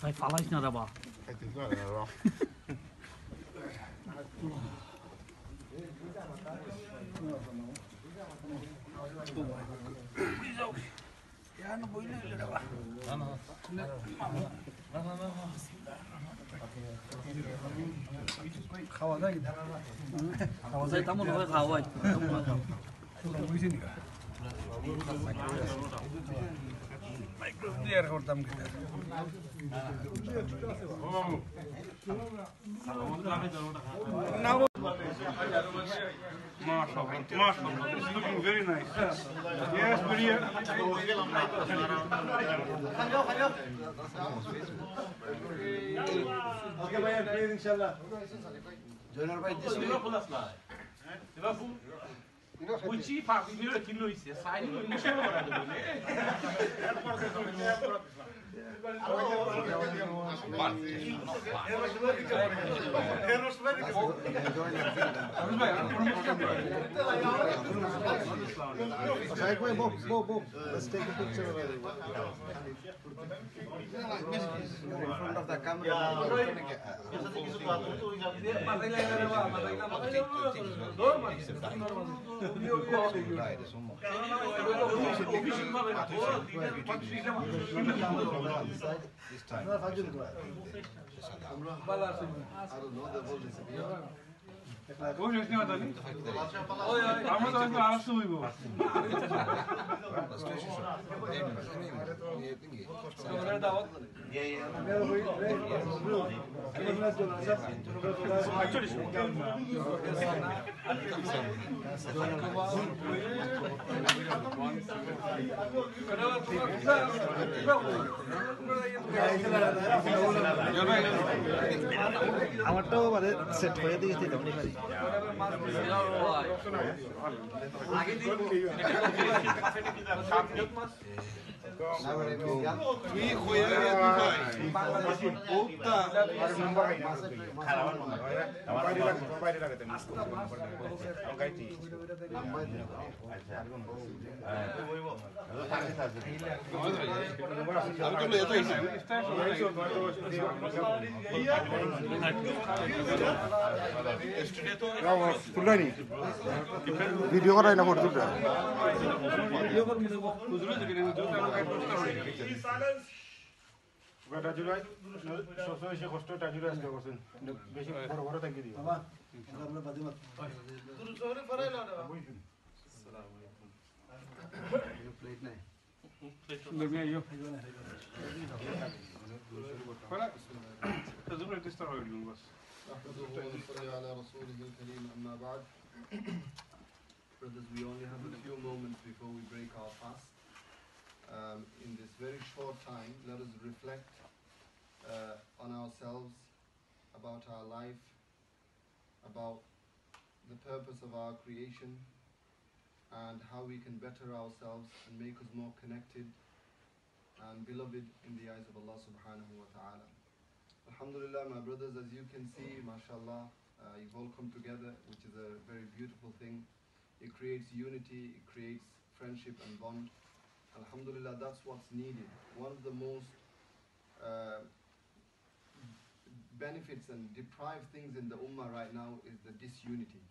phải phá lại nào bà ya nó bối lên rồi খাওয়া যায় খাওয়া যায় তেমন ভাবে খাওয়া হয় মাইক্রোওয়েভ করতাম MashaAllah, it's looking very nice. Yes, Maria. Okay, bhai, please, inshallah. Joiner bhai, this way. Uchi pa, video kilo is yes. I know mission kora dole. Let's take a picture of everyone. In front of the camera. This time. I don't know the whole recipe. আমারটাও মানে set করে দিয়েছি তো অনেক video করাই না photo রাজুরাই সবসময় বেশি কষ্ট রাজুরাই আজকে করছেন বেশি বড় বড় থাকি দিও বাবা আমরা বাদি মত তুই সরে ফরাই না আসসালামু আলাইকুম প্লেট নাই সুন্দর মিয়া ইয়ো ফরা تزور تستر يقولون بس صلى على رسوله الكريم أما بعد. Brothers, we only have a few moments before we break our fast. In this very short time, let us reflect on ourselves, about our life, about the purpose of our creation, and how we can better ourselves and make us more connected and beloved in the eyes of Allah subhanahu wa ta'ala. Alhamdulillah, my brothers, as you can see, mashallah, you've all come together, which is a very beautiful thing. It creates unity, it creates friendship and bond. Alhamdulillah, that's what's needed. One of the most benefits and deprived things in the ummah right now is the disunity.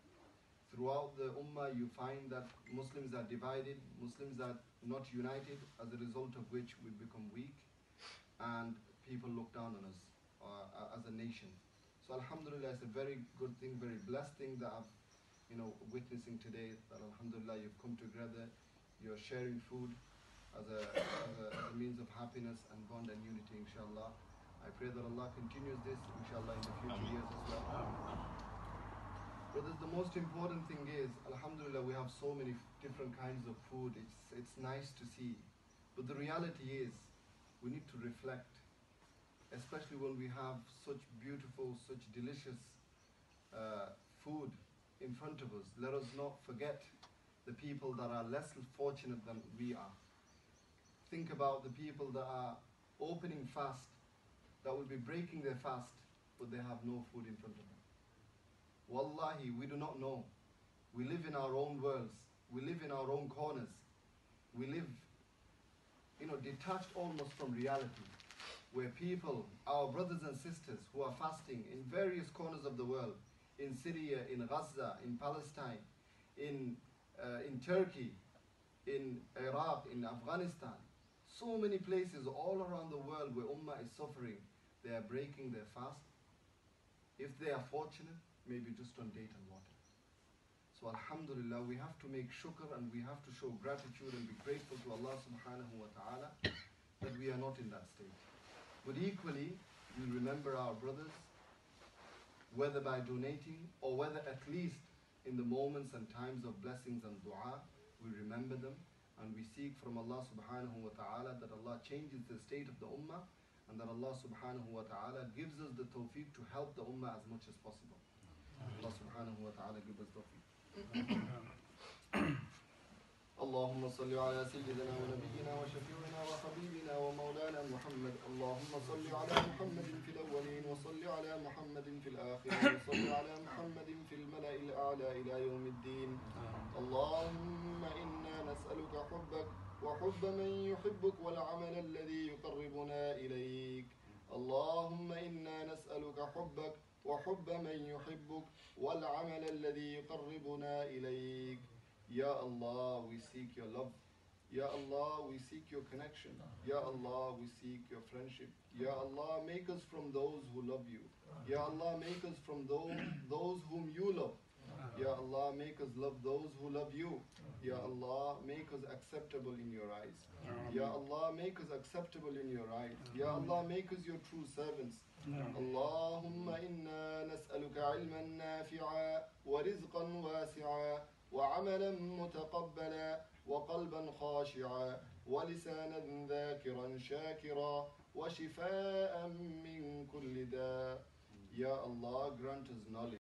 Throughout the ummah, you find that Muslims are divided, Muslims are not united, as a result of which we become weak and people look down on us as a nation. So alhamdulillah, it's a very good thing, very blessed thing that I'm witnessing today, that alhamdulillah you've come together, you're sharing food as a means of happiness and bond and unity, inshallah. I pray that Allah continues this, inshallah, in the future years as well. Brothers, the most important thing is, alhamdulillah, we have so many different kinds of food. It's nice to see. But the reality is, we need to reflect, especially when we have such beautiful, such delicious food in front of us. Let us not forget the people that are less fortunate than we are. Think about the people that are opening fast, that will be breaking their fast, but they have no food in front of them. Wallahi, we do not know. We live in our own worlds. We live in our own corners. We live detached almost from reality, where people, our brothers and sisters who are fasting in various corners of the world, in Syria, in Gaza, in Palestine, in Turkey, in Iraq, in Afghanistan, so many places all around the world where Ummah is suffering, they are breaking their fast. If they are fortunate, maybe just on date and water. So Alhamdulillah, we have to make shukr and we have to show gratitude and be grateful to Allah subhanahu wa ta'ala that we are not in that state. But equally, we remember our brothers, whether by donating or whether at least in the moments and times of blessings and dua, we remember them and we seek from Allah subhanahu wa ta'ala that Allah changes the state of the ummah and that Allah subhanahu wa ta'ala gives us the tawfiq to help the ummah as much as possible. Allah subhanahu wa ta'ala give us tawfiq. اللهم صل على سيدنا ونبينا وشفيعنا وحبيبنا ومولانا محمد. اللهم صل على محمد في الأولين وصل على محمد في الآخرين وصل على محمد في الملأ الأعلى إلى يوم الدين. اللهم إنا نسألك حبك وحب من يحبك والعمل الذي يقربنا إليك. اللهم إنا نسألك حبك وحب من يحبك والعمل الذي يقربنا إليك. Ya Allah, we seek your love. Ya Allah, we seek your connection. Ya Allah, we seek your friendship. Ya Allah, make us from those who love you. Ya Allah, make us from those whom you love. Ya Allah, make us love those who love you. Ya Allah, make us acceptable in your eyes. Ya Allah, make us acceptable in your eyes. Ya Allah, make us your true servants. Allahumma inna nas'aluka ilman nafi'a wa rizqan wasi'a وعملا متقبلا وقلبا خاشعا ولسانا ذاكرا شاكرا وشفاء من كل داء. Ya Allah, grant us knowledge.